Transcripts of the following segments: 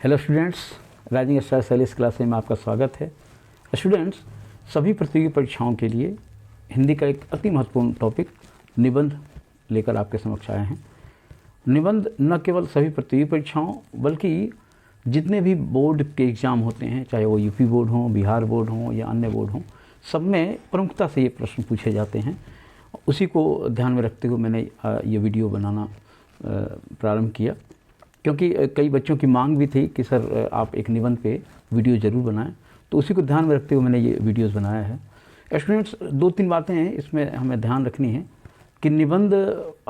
Hello students, rising star सेलिस class में आपका स्वागत है। स्टूडेंट्स, सभी प्रतियोगी परीक्षाओं के लिए हिंदी का एक अति महत्वपूर्ण टॉपिक निबंध लेकर आपके समक्ष आए हैं। निबंध न केवल सभी प्रतियोगी परीक्षाओं बल्कि जितने भी बोर्ड के एग्ज़ाम होते हैं, चाहे वो यूपी बोर्ड हों, बिहार बोर्ड हों या अन्य बोर्ड हों, सब में प्रमुखता से ये प्रश्न पूछे जाते हैं। उसी को ध्यान में रखते हुए मैंने ये वीडियो बनाना प्रारंभ किया, क्योंकि कई बच्चों की मांग भी थी कि सर आप एक निबंध पे वीडियो ज़रूर बनाएं, तो उसी को ध्यान में रखते हुए मैंने ये वीडियोस बनाया है। स्टूडेंट्स, 2-3 बातें हैं इसमें हमें ध्यान रखनी है कि निबंध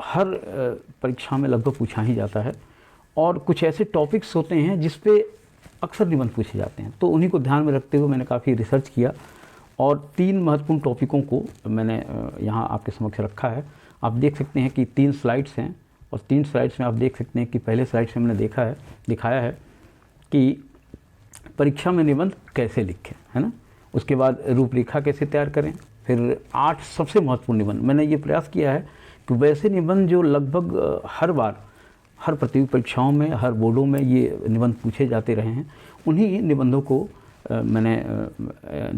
हर परीक्षा में लगभग पूछा ही जाता है और कुछ ऐसे टॉपिक्स होते हैं जिस पे अक्सर निबंध पूछे जाते हैं, तो उन्हीं को ध्यान में रखते हुए मैंने काफ़ी रिसर्च किया और 3 महत्वपूर्ण टॉपिकों को मैंने यहाँ आपके समक्ष रखा है। आप देख सकते हैं कि 3 स्लाइड्स हैं और 3 स्लाइड्स में आप देख सकते हैं कि पहले स्लाइड्स में मैंने दिखाया है कि परीक्षा में निबंध कैसे लिखें, है ना। उसके बाद रूपरेखा कैसे तैयार करें, फिर 8 सबसे महत्वपूर्ण निबंध। मैंने ये प्रयास किया है कि वैसे निबंध जो लगभग हर बार हर प्रतियोगी परीक्षाओं में, हर बोर्डों में ये निबंध पूछे जाते रहे हैं, उन्हीं निबंधों को मैंने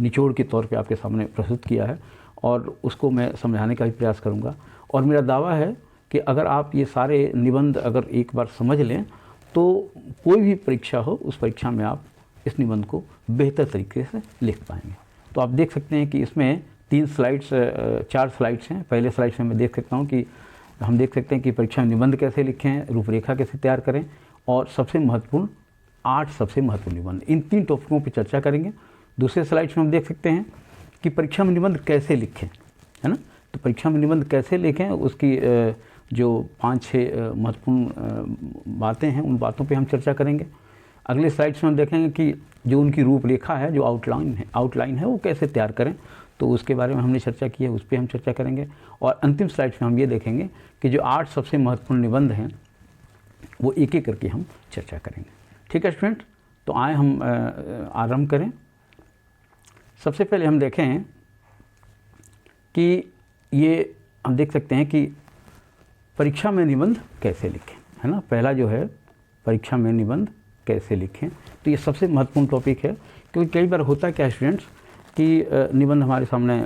निचोड़ के तौर पे आपके सामने प्रस्तुत किया है और उसको मैं समझाने का भी प्रयास करूँगा। और मेरा दावा है कि अगर आप ये सारे निबंध अगर एक बार समझ लें तो कोई भी परीक्षा हो, उस परीक्षा में आप इस निबंध को बेहतर तरीके से लिख पाएंगे। तो आप देख सकते हैं कि इसमें 4 स्लाइड्स हैं। पहले स्लाइड्स में मैं देख सकता हूँ कि हम देख सकते हैं कि परीक्षा में निबंध कैसे लिखें, रूपरेखा कैसे तैयार करें और सबसे महत्वपूर्ण 8 सबसे महत्वपूर्ण निबंध। इन 3 टॉपिकों पर चर्चा करेंगे। दूसरे स्लाइड्स में हम देख सकते हैं कि परीक्षा में निबंध कैसे लिखें, है ना। तो परीक्षा में निबंध कैसे लिखें, उसकी जो 5-6 महत्वपूर्ण बातें हैं, उन बातों पे हम चर्चा करेंगे। अगले स्लाइड्स में हम देखेंगे कि जो उनकी रूपरेखा है, जो आउटलाइन है वो कैसे तैयार करें, तो उसके बारे में हमने चर्चा की है, उस पर हम चर्चा करेंगे। और अंतिम स्लाइड्स में हम ये देखेंगे कि जो 8 सबसे महत्वपूर्ण निबंध हैं वो एक एक करके हम चर्चा करेंगे। ठीक है स्टूडेंट, तो आए हम आरंभ करें। सबसे पहले हम देखें कि ये हम देख सकते हैं कि परीक्षा में निबंध कैसे लिखें, है ना। पहला जो है परीक्षा में निबंध कैसे लिखें, तो ये सबसे महत्वपूर्ण टॉपिक है, क्योंकि कई बार होता क्या है स्टूडेंट्स कि निबंध हमारे सामने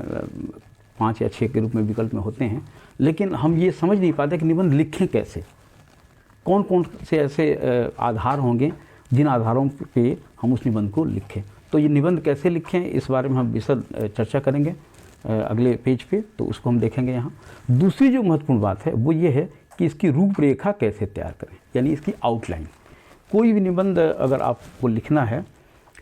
5 या 6 के रूप में विकल्प में होते हैं, लेकिन हम ये समझ नहीं पाते कि निबंध लिखें कैसे, कौन कौन से ऐसे आधार होंगे जिन आधारों पे हम उस निबंध को लिखें। तो ये निबंध कैसे लिखें, इस बारे में हम विशद चर्चा करेंगे अगले पेज पे, तो उसको हम देखेंगे यहाँ। दूसरी जो महत्वपूर्ण बात है वो ये है कि इसकी रूपरेखा कैसे तैयार करें, यानी इसकी आउटलाइन। कोई भी निबंध अगर आपको लिखना है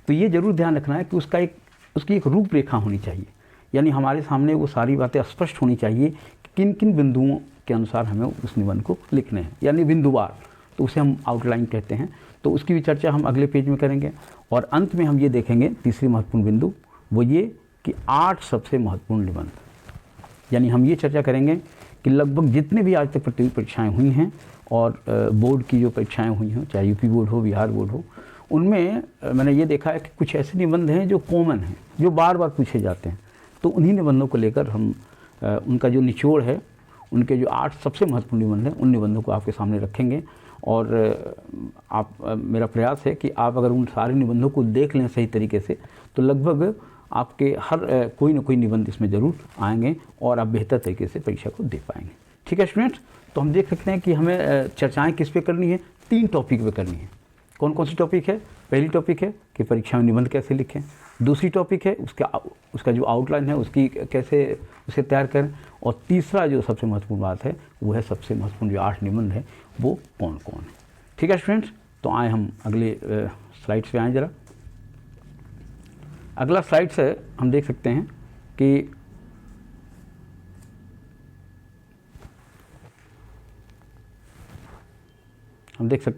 तो ये ज़रूर ध्यान रखना है कि उसकी एक रूपरेखा होनी चाहिए, यानी हमारे सामने वो सारी बातें स्पष्ट होनी चाहिए कि किन किन बिंदुओं के अनुसार हमें उस निबंध को लिखने हैं, यानी बिंदुवार, तो उसे हम आउटलाइन कहते हैं। तो उसकी भी चर्चा हम अगले पेज में करेंगे। और अंत में हम ये देखेंगे, तीसरी महत्वपूर्ण बिंदु वो ये कि 8 सबसे महत्वपूर्ण निबंध, यानी हम ये चर्चा करेंगे कि लगभग जितने भी आज तक प्रतियोगी परीक्षाएं हुई हैं और बोर्ड की जो परीक्षाएं हुई हों, चाहे यूपी बोर्ड हो, बिहार बोर्ड हो, उनमें मैंने ये देखा है कि कुछ ऐसे निबंध हैं जो कॉमन हैं, जो बार बार पूछे जाते हैं। तो उन्हीं निबंधों को लेकर हम उनका जो निचोड़ है, उनके जो 8 सबसे महत्वपूर्ण निबंध हैं, उन निबंधों को आपके सामने रखेंगे। और मेरा प्रयास है कि आप अगर उन सारे निबंधों को देख लें सही तरीके से, तो लगभग आपके हर कोई ना कोई निबंध इसमें ज़रूर आएंगे और आप बेहतर तरीके से परीक्षा को दे पाएंगे। ठीक है स्टूडेंट्स, तो हम देख सकते हैं कि हमें चर्चाएं किस पे करनी है, 3 टॉपिक पे करनी है। कौन कौन सी टॉपिक है? पहली टॉपिक है कि परीक्षा में निबंध कैसे लिखें। दूसरी टॉपिक है उसका जो आउटलाइन है उसकी कैसे उसे तैयार करें। और तीसरा जो सबसे महत्वपूर्ण बात है वो है सबसे महत्वपूर्ण जो 8 निबंध है वो कौन कौन है। ठीक है स्टूडेंट्स, तो आए हम अगले स्लाइड्स पे आएँ ज़रा। अगला स्लाइड्स है, हम देख सकते हैं कि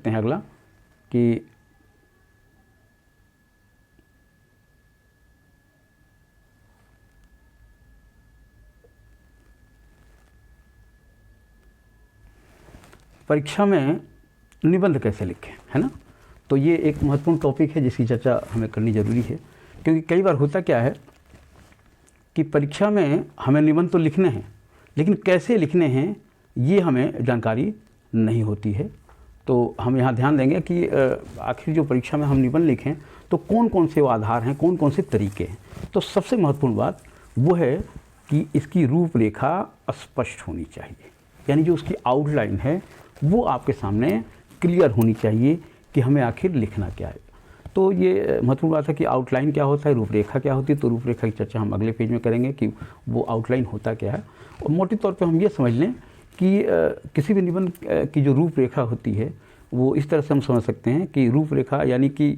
अगला कि परीक्षा में निबंध कैसे लिखें, है ना। तो ये एक महत्वपूर्ण टॉपिक है जिसकी चर्चा हमें करनी ज़रूरी है, क्योंकि कई बार होता क्या है कि परीक्षा में हमें निबंध तो लिखने हैं, लेकिन कैसे लिखने हैं ये हमें जानकारी नहीं होती है। तो हम यहाँ ध्यान देंगे कि आखिर जो परीक्षा में हम निबंध लिखें तो कौन कौन से वो आधार हैं, कौन कौन से तरीके हैं। तो सबसे महत्वपूर्ण बात वो है कि इसकी रूपरेखा स्पष्ट होनी चाहिए, यानी जो उसकी आउटलाइन है वो आपके सामने क्लियर होनी चाहिए कि हमें आखिर लिखना क्या है। तो ये महत्वपूर्ण बात है कि आउटलाइन क्या होता है, रूपरेखा क्या होती है। तो रूपरेखा की चर्चा हम अगले पेज में करेंगे कि वो आउटलाइन होता क्या है। और मोटे तौर पे हम ये समझ लें कि किसी भी निबंध की जो रूपरेखा होती है वो इस तरह से हम समझ सकते हैं कि रूपरेखा यानी कि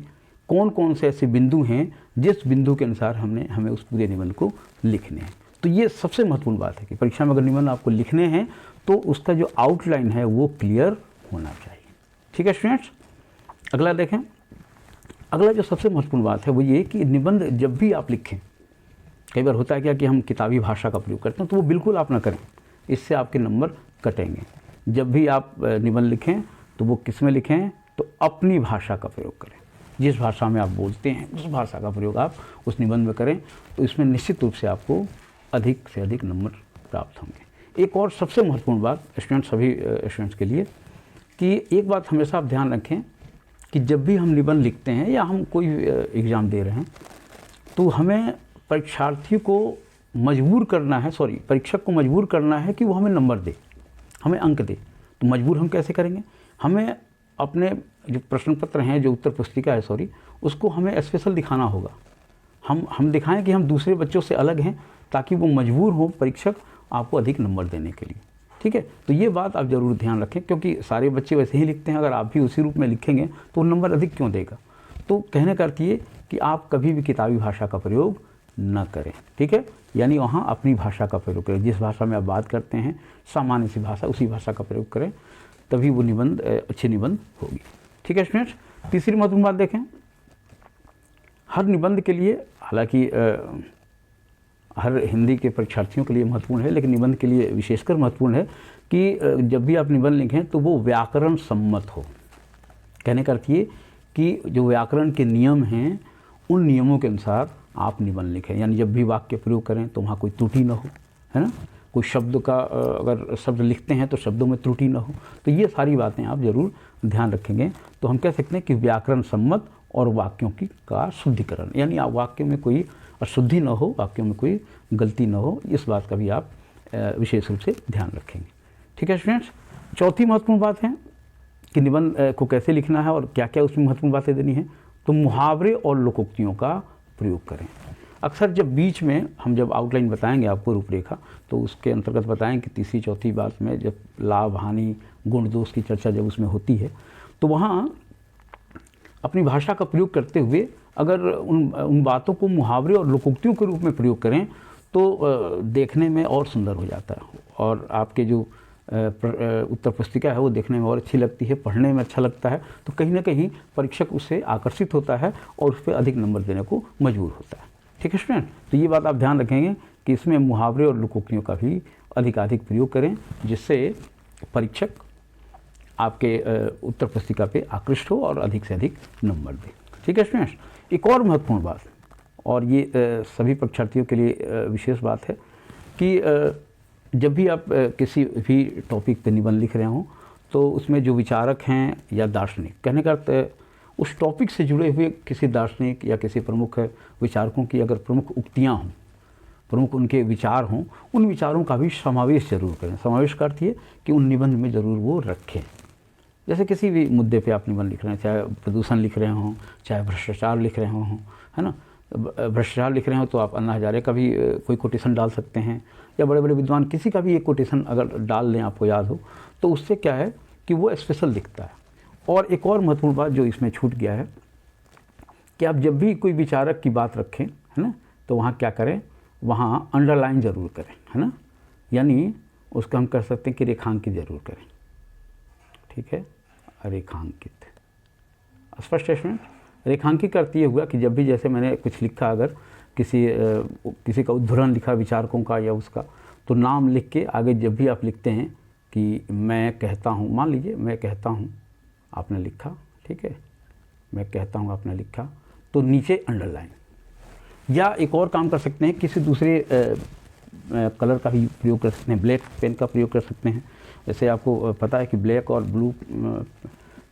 कौन कौन से ऐसे बिंदु हैं जिस बिंदु के अनुसार हमें उस पूरे निबंध को लिखने हैं। तो ये सबसे महत्वपूर्ण बात है कि परीक्षा में अगर निबंध आपको लिखने हैं तो उसका जो आउटलाइन है वो क्लियर होना चाहिए। ठीक है स्टूडेंट्स, अगला देखें। अगला जो सबसे महत्वपूर्ण बात है वो ये कि निबंध जब भी आप लिखें, कई बार होता है क्या कि हम किताबी भाषा का प्रयोग करते हैं, तो वो बिल्कुल आप ना करें, इससे आपके नंबर कटेंगे। जब भी आप निबंध लिखें तो वो किस में लिखें, तो अपनी भाषा का प्रयोग करें। जिस भाषा में आप बोलते हैं उस भाषा का प्रयोग आप उस निबंध में करें, तो इसमें निश्चित रूप से आपको अधिक से अधिक नंबर प्राप्त होंगे। एक और सबसे महत्वपूर्ण बात सभी स्टूडेंट्स के लिए कि एक बात हमेशा आप ध्यान रखें कि जब भी हम निबंध लिखते हैं या हम कोई एग्ज़ाम दे रहे हैं तो हमें परीक्षार्थी को मजबूर करना है, परीक्षक को मजबूर करना है कि वो हमें नंबर दे, हमें अंक दे। तो मजबूर हम कैसे करेंगे, हमें अपने जो प्रश्न पत्र हैं, जो उत्तर पुस्तिका है उसको हमें स्पेशल दिखाना होगा। हम दिखाएं कि हम दूसरे बच्चों से अलग हैं, ताकि वो मजबूर हो परीक्षक आपको अधिक नंबर देने के लिए। ठीक है, तो ये बात आप ज़रूर ध्यान रखें, क्योंकि सारे बच्चे वैसे ही लिखते हैं, अगर आप भी उसी रूप में लिखेंगे तो नंबर अधिक क्यों देगा। तो कहने का अर्थ ये कि आप कभी भी किताबी भाषा का प्रयोग न करें। ठीक है, यानी वहाँ अपनी भाषा का प्रयोग करें, जिस भाषा में आप बात करते हैं सामान्य सी भाषा, उसी भाषा का प्रयोग करें, तभी वो निबंध अच्छी निबंध होगी। ठीक है स्टूडेंट्स, तीसरी महत्वपूर्ण बात देखें। हर निबंध के लिए, हालांकि हर हिंदी के परीक्षार्थियों के लिए महत्वपूर्ण है, लेकिन निबंध के लिए विशेषकर महत्वपूर्ण है कि जब भी आप निबंध लिखें तो वो व्याकरण सम्मत हो। कहने का अर्थ ये कि जो व्याकरण के नियम हैं उन नियमों के अनुसार आप निबंध लिखें, यानी जब भी वाक्य प्रयोग करें तो वहाँ कोई त्रुटि न हो, है ना। कोई शब्द का अगर शब्द लिखते हैं तो शब्दों में त्रुटि न हो। तो ये सारी बातें आप ज़रूर ध्यान रखेंगे। तो हम कह सकते हैं कि व्याकरण सम्मत और वाक्यों की का शुद्धिकरण, यानी आप वाक्य में कोई अशुद्धि न हो, वाक्यों में कोई गलती न हो, इस बात का भी आप विशेष रूप से ध्यान रखेंगे। ठीक है स्टूडेंट्स, चौथी महत्वपूर्ण बात है कि निबंध को कैसे लिखना है और क्या क्या उसमें महत्वपूर्ण बातें देनी है। तो मुहावरे और लोकोक्तियों का प्रयोग करें। अक्सर जब बीच में हम जब आउटलाइन बताएंगे आपको रूपरेखा, तो उसके अंतर्गत बताएं कि तीसरी चौथी बात में जब लाभ हानि गुण दोष की चर्चा जब उसमें होती है, तो वहाँ अपनी भाषा का प्रयोग करते हुए अगर उन बातों को मुहावरे और लोकोक्तियों के रूप में प्रयोग करें तो देखने में और सुंदर हो जाता है, और आपके जो उत्तर पुस्तिका है वो देखने में और अच्छी लगती है, पढ़ने में अच्छा लगता है। तो कहीं ना कहीं परीक्षक उससे आकर्षित होता है और उस पर अधिक नंबर देने को मजबूर होता है। ठीक है स्टूडेंट, तो ये बात आप ध्यान रखेंगे कि इसमें मुहावरे और लोकोक्तियों का भी अधिकाधिक प्रयोग करें, जिससे परीक्षक आपके उत्तर पुस्तिका पे आकृष्ट हो और अधिक से अधिक नंबर दे। ठीक है स्टूडेंट्स, एक और महत्वपूर्ण बात, और ये सभी परीक्षार्थियों के लिए विशेष बात है कि जब भी आप किसी भी टॉपिक पे निबंध लिख रहे हों तो उसमें जो विचारक हैं या दार्शनिक, कहने का अर्थ उस टॉपिक से जुड़े हुए किसी दार्शनिक या किसी प्रमुख विचारकों की अगर प्रमुख उक्तियाँ हों, प्रमुख उनके विचार हों, उन विचारों का भी समावेश जरूर करें। समावेश का अर्थ ये कि उन निबंध में ज़रूर वो रखें। जैसे किसी भी मुद्दे पे आप निबंध लिख रहे हैं, चाहे प्रदूषण लिख रहे हों, चाहे भ्रष्टाचार लिख रहे हों, है ना। भ्रष्टाचार लिख रहे हो तो आप अन्ना हजारे का भी कोई कोटेशन डाल सकते हैं, या बड़े बड़े विद्वान किसी का भी एक कोटेशन अगर डाल दें, आपको याद हो, तो उससे क्या है कि वो स्पेशल दिखता है। और एक और महत्वपूर्ण बात जो इसमें छूट गया है कि आप जब भी कोई विचारक की बात रखें, है ना, तो वहाँ क्या करें, वहाँ अंडरलाइन ज़रूर करें, है ना, यानी उसका हम कर सकते हैं कि रेखांकित ज़रूर करें। ठीक है, रेखांकित स्पष्ट है। रेखांकित का अर्थ ये हुआ कि जब भी जैसे मैंने कुछ लिखा, अगर किसी का उद्धरण लिखा विचारकों का या उसका, तो नाम लिख के आगे जब भी आप लिखते हैं कि मैं कहता हूँ, मान लीजिए मैं कहता हूँ, आपने लिखा, ठीक है, मैं कहता हूँ आपने लिखा, तो नीचे अंडरलाइन। या एक और काम कर सकते हैं, किसी दूसरे कलर का भी प्रयोग कर सकते हैं, ब्लैक पेन का प्रयोग कर सकते हैं। जैसे आपको पता है कि ब्लैक और ब्लू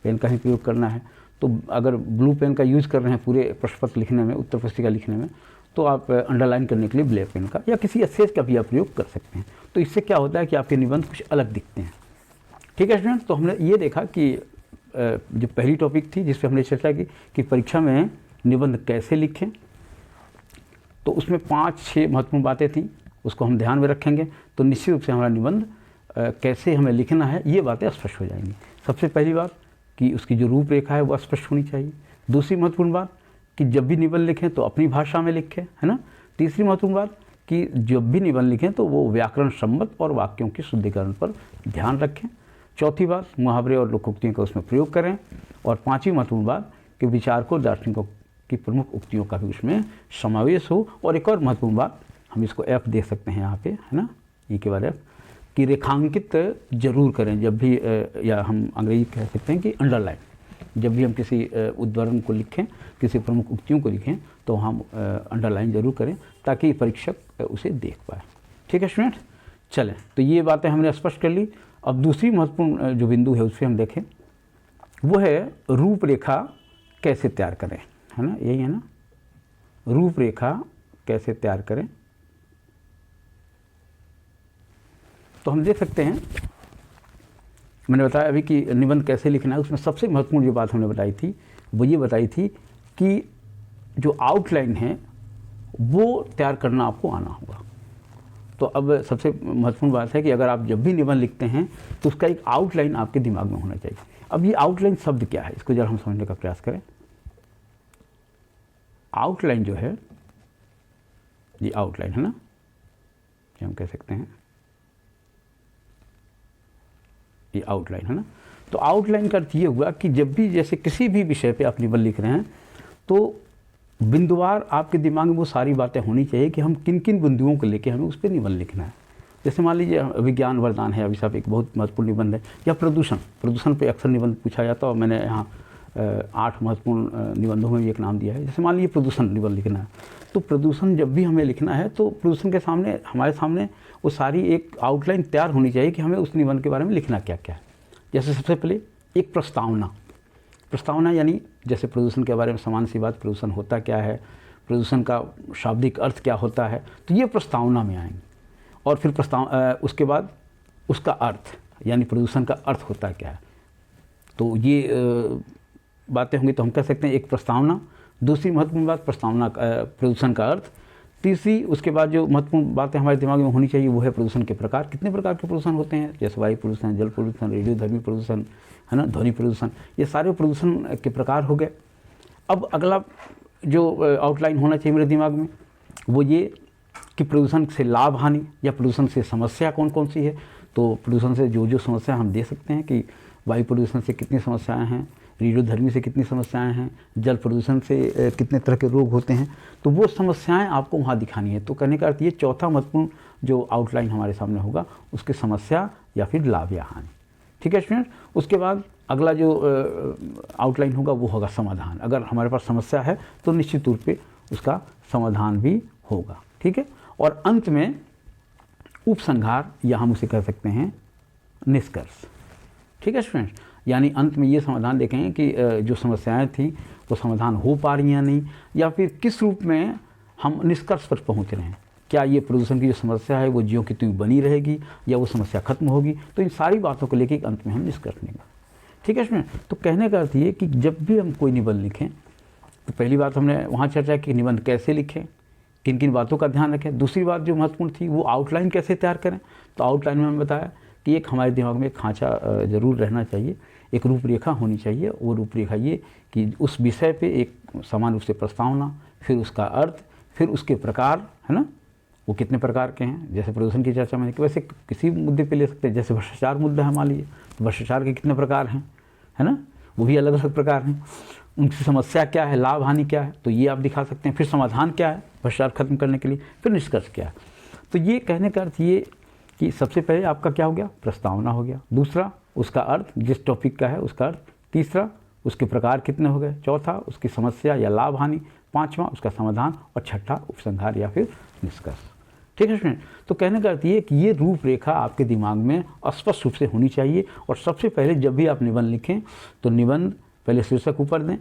पेन का ही प्रयोग करना है। तो अगर ब्लू पेन का यूज़ कर रहे हैं पूरे प्रश्न पत्र लिखने में, उत्तर पुस्तिका लिखने में, तो आप अंडरलाइन करने के लिए ब्लैक पेन का या किसी स्केच का भी आप प्रयोग कर सकते हैं। तो इससे क्या होता है कि आपके निबंध कुछ अलग दिखते हैं। ठीक है स्टूडेंट, तो हमने ये देखा कि जो पहली टॉपिक थी जिस पर हमने चर्चा की कि परीक्षा में निबंध कैसे लिखें, तो उसमें 5-6 महत्वपूर्ण बातें थीं, उसको हम ध्यान में रखेंगे तो निश्चित रूप से हमारा निबंध कैसे हमें लिखना है ये बातें स्पष्ट हो जाएंगी। सबसे पहली बात कि उसकी जो रूपरेखा है वो स्पष्ट होनी चाहिए। दूसरी महत्वपूर्ण बात कि जब भी निबंध लिखें तो अपनी भाषा में लिखें, है ना। तीसरी महत्वपूर्ण बात कि जब भी निबंध लिखें तो वो व्याकरण सम्मत और वाक्यों के शुद्धिकरण पर ध्यान रखें। चौथी बात, मुहावरे और लोकोक्तियों का उसमें प्रयोग करें। और पांचवी महत्वपूर्ण बात कि विचारकों दार्शनिकों की प्रमुख उक्तियों का भी उसमें समावेश हो। और एक और महत्वपूर्ण बात, हम इसको एफ देख सकते हैं यहाँ पे, है ना, ई के बाद एफ, कि रेखांकित जरूर करें जब भी, या हम अंग्रेजी कह सकते हैं कि अंडरलाइन, जब भी हम किसी उद्धरण को लिखें, किसी प्रमुख उक्तियों को लिखें तो हम अंडरलाइन जरूर करें ताकि परीक्षक उसे देख पाए। ठीक है स्टूडेंट, चलें, तो ये बातें हमने स्पष्ट कर ली। अब दूसरी महत्वपूर्ण जो बिंदु है उस पर हम देखें, वो है रूपरेखा कैसे तैयार करें, है ना, यही है ना, रूपरेखा कैसे तैयार करें। तो हम देख सकते हैं, मैंने बताया अभी कि निबंध कैसे लिखना है, उसमें सबसे महत्वपूर्ण जो बात हमने बताई थी वो ये बताई थी कि जो आउटलाइन है वो तैयार करना आपको आना होगा। तो अब सबसे महत्वपूर्ण बात है कि अगर आप जब भी निबंध लिखते हैं तो उसका एक आउटलाइन आपके दिमाग में होना चाहिए। अब ये आउटलाइन शब्द क्या है, इसको जरा हम समझने का प्रयास करें। आउटलाइन जो है, ये आउटलाइन है ना, ये हम कह सकते हैं ये आउटलाइन है ना। तो आउटलाइन का अर्थ ये हुआ कि जब भी जैसे किसी भी विषय पे आप निबंध लिख रहे हैं तो बिंदुवार आपके दिमाग में वो सारी बातें होनी चाहिए कि हम किन किन बिंदुओं को लेके हमें उस पर निबंध लिखना है। जैसे मान लीजिए विज्ञान वरदान है, अभी साहब एक बहुत महत्वपूर्ण निबंध है, या प्रदूषण पे अक्सर निबंध पूछा जाता है और मैंने यहाँ 8 महत्वपूर्ण निबंधों में एक नाम दिया है। जैसे मान लीजिए प्रदूषण निबंध लिखना है, तो प्रदूषण जब भी हमें लिखना है तो प्रदूषण के सामने, हमारे सामने वो सारी एक आउटलाइन तैयार होनी चाहिए कि हमें उस निबंध के बारे में लिखना क्या क्या है। जैसे सबसे पहले एक प्रस्तावना यानी जैसे प्रदूषण के बारे में समान सी बात, प्रदूषण होता क्या है, प्रदूषण का शाब्दिक अर्थ क्या होता है, तो ये प्रस्तावना में आएंगे। और फिर उसके बाद उसका अर्थ, यानी प्रदूषण का अर्थ होता क्या है, तो ये बातें होंगी। तो हम कह सकते हैं एक प्रस्तावना, दूसरी महत्वपूर्ण बात प्रस्तावना प्रदूषण का अर्थ, तीसरी उसके बाद जो महत्वपूर्ण बातें हमारे दिमाग में होनी चाहिए वो है प्रदूषण के प्रकार, कितने प्रकार के प्रदूषण होते हैं, जैसे वायु प्रदूषण, जल प्रदूषण, रेडियोधर्मी प्रदूषण, है ना, ध्वनि प्रदूषण, ये सारे प्रदूषण के प्रकार हो गए। अब अगला जो आउटलाइन होना चाहिए मेरे दिमाग में वो ये कि प्रदूषण से लाभ हानि या प्रदूषण से समस्या कौन कौन सी है। तो प्रदूषण से जो समस्या हम दे सकते हैं कि वायु प्रदूषण से कितनी समस्याएं हैं, रेडियोधर्मी से कितनी समस्याएं हैं, जल प्रदूषण से कितने तरह के रोग होते हैं, तो वो समस्याएं आपको वहाँ दिखानी है। तो कहने का अर्थ ये चौथा महत्वपूर्ण जो आउटलाइन हमारे सामने होगा उसके समस्या या फिर लाभ या हानि। ठीक है स्टूडेंट, उसके बाद अगला जो आउटलाइन होगा वो होगा समाधान। अगर हमारे पास समस्या है तो निश्चित रूप पे उसका समाधान भी होगा। ठीक है, और अंत में उपसंहार या हम उसे कह सकते हैं निष्कर्ष। ठीक है स्टूडेंट, यानी अंत में ये समाधान देखेंगे कि जो समस्याएं थी वो समाधान हो पा रही हैं नहीं, या फिर किस रूप में हम निष्कर्ष पर पहुंच रहे हैं। क्या ये प्रदूषण की जो समस्या है वो ज्यों की त्यों बनी रहेगी या वो समस्या खत्म होगी। तो इन सारी बातों को लेकर अंत में हम निष्कर्ष निकालेंगे। ठीक है स्टूडेंट, तो कहने का अर्थ ये कि जब भी हम कोई निबंध लिखें तो पहली बात हमने वहाँ चर्चा की निबंध कैसे लिखें, किन किन बातों का ध्यान रखें। दूसरी बात जो महत्वपूर्ण थी वो आउटलाइन कैसे तैयार करें। तो आउटलाइन में हमने बताया कि एक हमारे दिमाग में एक खांचा ज़रूर रहना चाहिए, एक रूपरेखा होनी चाहिए। वो रूपरेखा ये कि उस विषय पे एक समान रूप से प्रस्तावना, फिर उसका अर्थ, फिर उसके प्रकार, है ना, वो कितने प्रकार के हैं। जैसे प्रदूषण की चर्चा मैंने की, वैसे किसी मुद्दे पे ले सकते हैं। जैसे भ्रष्टाचार मुद्दा है मान लीजिए, तो भ्रष्टाचार के कितने प्रकार हैं, है ना, वो भी अलग अलग प्रकार हैं। उनकी समस्या क्या है, लाभ हानि क्या है, तो ये आप दिखा सकते हैं। फिर समाधान क्या है भ्रष्टाचार खत्म करने के लिए, फिर निष्कर्ष क्या है। तो ये कहने का अर्थ ये कि सबसे पहले आपका क्या हो गया, प्रस्तावना हो गया। दूसरा उसका अर्थ, जिस टॉपिक का है उसका अर्थ। तीसरा उसके प्रकार कितने हो गए। चौथा उसकी समस्या या लाभ हानि। पांचवा उसका समाधान। और छठा उपसंहार या फिर निष्कर्ष। ठीक है स्टूडेंट। तो कहने का अर्थ ये कि ये रूपरेखा आपके दिमाग में स्पष्ट रूप से होनी चाहिए। और सबसे पहले जब भी आप निबंध लिखें तो निबंध पहले शीर्षक ऊपर दें,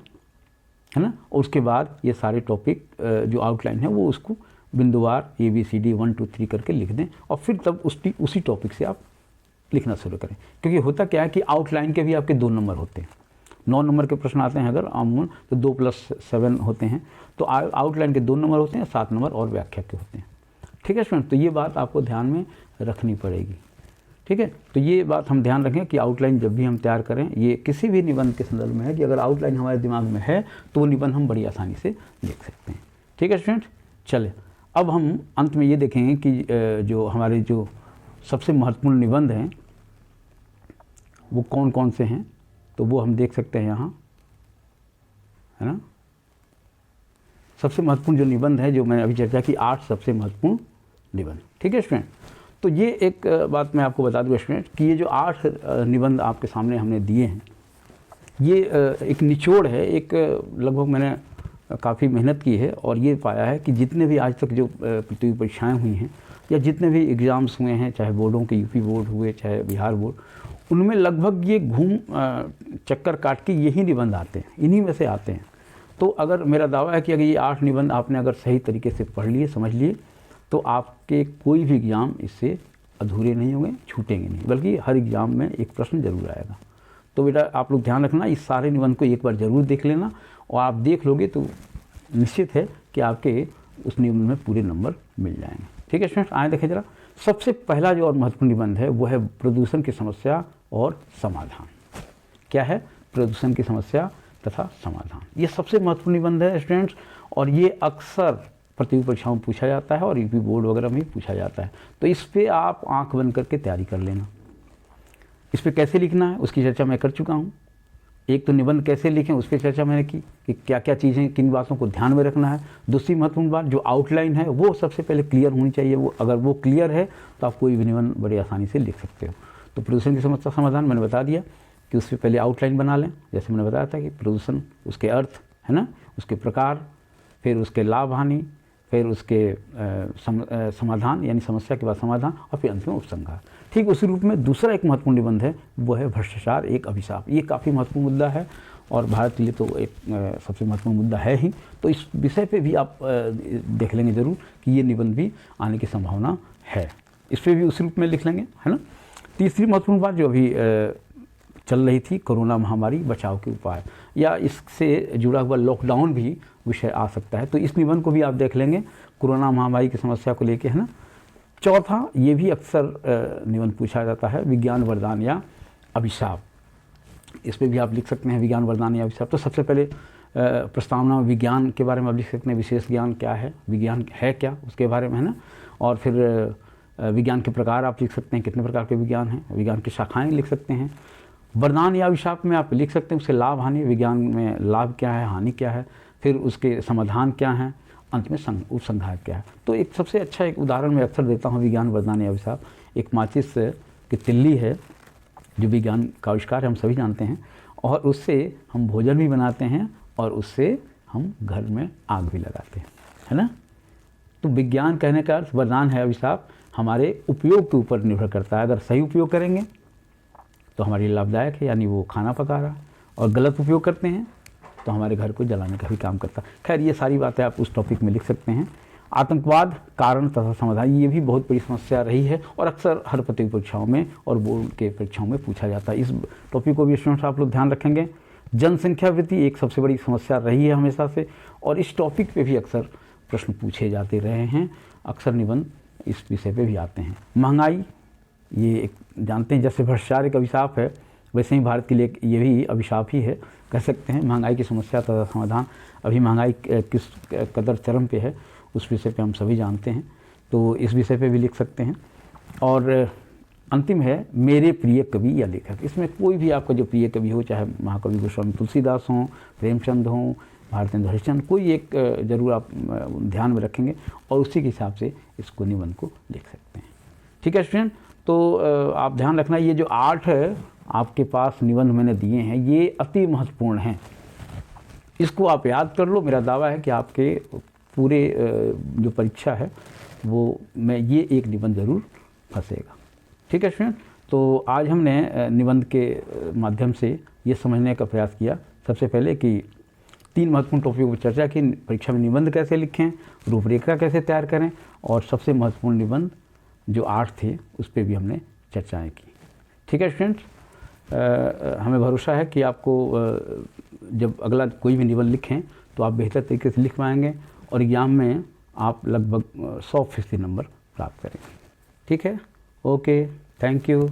है ना, और उसके बाद ये सारे टॉपिक जो आउटलाइन है वो उसको बिंदुवार ABCD 1 2 3 करके लिख दें, और फिर तब उसी टॉपिक से आप लिखना शुरू करें। क्योंकि होता क्या है कि आउटलाइन के भी आपके 2 नंबर होते हैं। 9 नंबर के प्रश्न आते हैं अगर आमून तो 2 + 7 होते हैं, तो आउटलाइन के 2 नंबर होते हैं, 7 नंबर और व्याख्या के होते हैं। ठीक है स्टूडेंट, तो ये बात आपको ध्यान में रखनी पड़ेगी। ठीक है, तो ये बात हम ध्यान रखें कि आउटलाइन जब भी हम तैयार करें, ये किसी भी निबंध के संदर्भ में है कि अगर आउटलाइन हमारे दिमाग में है तो वो निबंध हम बड़ी आसानी से लिख सकते हैं। ठीक है स्टूडेंट, चले अब हम अंत में ये देखेंगे कि जो हमारे जो सबसे महत्वपूर्ण निबंध हैं वो कौन कौन से हैं, तो वो हम देख सकते हैं यहाँ, है ना। सबसे महत्वपूर्ण जो निबंध है, जो मैंने अभी चर्चा की, 8 सबसे महत्वपूर्ण निबंध। ठीक है स्टूडेंट, तो ये एक बात मैं आपको बता दूँ स्टूडेंट कि ये जो 8 निबंध आपके सामने हमने दिए हैं, ये एक निचोड़ है। एक लगभग मैंने काफ़ी मेहनत की है और ये पाया है कि जितने भी आज तक जो प्रतियोगी परीक्षाएँ हुई हैं या जितने भी एग्ज़ाम्स हुए हैं, चाहे बोर्डों के UP बोर्ड हुए चाहे बिहार बोर्ड, उनमें लगभग ये घूम चक्कर काट के यही निबंध आते हैं, इन्हीं में से आते हैं। तो अगर मेरा दावा है कि अगर ये 8 निबंध आपने अगर सही तरीके से पढ़ लिए, समझ लिए, तो आपके कोई भी एग्ज़ाम इससे अधूरे नहीं होंगे, छूटेंगे नहीं, बल्कि हर एग्ज़ाम में एक प्रश्न जरूर आएगा। तो बेटा आप लोग ध्यान रखना, इस सारे निबंध को एक बार ज़रूर देख लेना, और आप देख लोगे तो निश्चित है कि आपके उस निबंध में पूरे नंबर मिल जाएंगे। ठीक है स्टूडेंट्स, आए देखें जरा। सबसे पहला जो और महत्वपूर्ण निबंध है वो है प्रदूषण की समस्या और समाधान। क्या है? प्रदूषण की समस्या तथा समाधान। ये सबसे महत्वपूर्ण निबंध है स्टूडेंट्स, और ये अक्सर प्रतियोगी परीक्षाओं में पूछा जाता है और UP बोर्ड वगैरह में पूछा जाता है। तो इस पर आप आंख बंद करके तैयारी कर लेना। इस पर कैसे लिखना है उसकी चर्चा मैं कर चुका हूँ। एक तो निबंध कैसे लिखें उस पर चर्चा मैंने की कि क्या क्या चीज़ें, किन बातों को ध्यान में रखना है। दूसरी महत्वपूर्ण बात, जो आउटलाइन है वो सबसे पहले क्लियर होनी चाहिए। वो अगर वो क्लियर है तो आप कोई भी निबंध बड़ी आसानी से लिख सकते हो। तो प्रदूषण की समस्या समाधान मैंने बता दिया कि उससे पहले आउटलाइन बना लें। जैसे मैंने बताया था कि प्रदूषण, उसके अर्थ, है ना, उसके प्रकार, फिर उसके लाभ हानि, फिर उसके समाधान यानी समस्या के बाद समाधान, और फिर अंत में उपसंहार। ठीक उसी रूप में दूसरा एक महत्वपूर्ण निबंध है, वो है भ्रष्टाचार एक अभिशाप। ये काफ़ी महत्वपूर्ण मुद्दा है और भारत के लिए तो एक सबसे महत्वपूर्ण मुद्दा है ही। तो इस विषय पे भी आप देख लेंगे ज़रूर कि ये निबंध भी आने की संभावना है। इस पर भी उसी रूप में लिख लेंगे, है ना। तीसरी महत्वपूर्ण बात जो अभी चल रही थी, कोरोना महामारी, बचाव के उपाय, या इससे जुड़ा हुआ लॉकडाउन भी विषय आ सकता है। तो इस निबंध को भी आप देख लेंगे, कोरोना महामारी की समस्या को लेके, है ना। चौथा, ये भी अक्सर निबंध पूछा जाता है, विज्ञान वरदान या अभिशाप। इस पर भी आप लिख सकते हैं विज्ञान वरदान या अभिशाप। तो सबसे पहले प्रस्तावना में विज्ञान के बारे में आप लिख सकते हैं, विशेष ज्ञान क्या है, विज्ञान है क्या, उसके बारे में, है ना। और फिर विज्ञान के प्रकार आप लिख सकते हैं, कितने प्रकार के विज्ञान हैं, विज्ञान की शाखाएँ लिख सकते हैं। वरदान या अभिशाप में आप लिख सकते हैं उसके लाभ हानि, विज्ञान में लाभ क्या है, हानि क्या है, फिर उसके समाधान क्या हैं, अंत में उपसंहार क्या है। तो एक सबसे अच्छा एक उदाहरण मैं अक्सर देता हूँ विज्ञान वरदान या अभिशाप। एक माचिस की तिल्ली है जो विज्ञान का आविष्कार है, हम सभी जानते हैं, और उससे हम भोजन भी बनाते हैं और उससे हम घर में आग भी लगाते हैं, है ना। तो विज्ञान कहने का अर्थ वरदान है अभिशाप हमारे उपयोग के ऊपर निर्भर करता है। अगर सही उपयोग करेंगे तो हमारे लिए लाभदायक है, यानी वो खाना पका रहा, और गलत उपयोग करते हैं तो हमारे घर को जलाने का भी काम करता है। खैर ये सारी बातें आप उस टॉपिक में लिख सकते हैं। आतंकवाद कारण तथा समाधान, ये भी बहुत बड़ी समस्या रही है और अक्सर हर प्रतियोगी परीक्षाओं में और बोर्ड के परीक्षाओं में पूछा जाता है। इस टॉपिक को भी स्टूडेंट्स आप लोग ध्यान रखेंगे। जनसंख्या वृद्धि एक सबसे बड़ी समस्या रही है हमेशा से, और इस टॉपिक पे भी अक्सर प्रश्न पूछे जाते रहे हैं। अक्सर निबंध इस विषय पे भी आते हैं। महंगाई, ये एक जानते हैं जैसे भ्रष्टाचार एक अभिशाप है, वैसे ही भारत के लिए ये भी अभिशाप ही है, कह सकते हैं। महंगाई की समस्या तथा समाधान, अभी महंगाई किस कदर चरम पे है उस विषय पे हम सभी जानते हैं, तो इस विषय पे भी लिख सकते हैं। और अंतिम है मेरे प्रिय कवि या लेखक। इसमें कोई भी आपका जो प्रिय कवि हो, चाहे महाकवि गोस्वामी तुलसीदास हों, प्रेमचंद हों, भारतेंद्र हरिश्चंद्र, कोई एक जरूर आप ध्यान में रखेंगे और उसी के हिसाब से इसको निबंध को लिख सकते हैं। ठीक है स्टूडेंट, तो आप ध्यान रखना, ये जो 8 आपके पास निबंध मैंने दिए हैं ये अति महत्वपूर्ण हैं। इसको आप याद कर लो। मेरा दावा है कि आपके पूरे जो परीक्षा है वो में ये एक निबंध ज़रूर फंसेगा। ठीक है स्टूडेंट, तो आज हमने निबंध के माध्यम से ये समझने का प्रयास किया सबसे पहले कि 3 महत्वपूर्ण टॉपिकों पर चर्चा की, परीक्षा में निबंध कैसे लिखें, रूपरेखा कैसे तैयार करें, और सबसे महत्वपूर्ण निबंध जो 8 थे उस पर भी हमने चर्चाएँ की। ठीक है स्टूडेंट्स, हमें भरोसा है कि आपको जब अगला कोई भी निबंध लिखें तो आप बेहतर तरीके से लिख पाएंगे और एग्ज़ाम में आप लगभग 100% नंबर प्राप्त करेंगे। ठीक है, ओके, थैंक यू।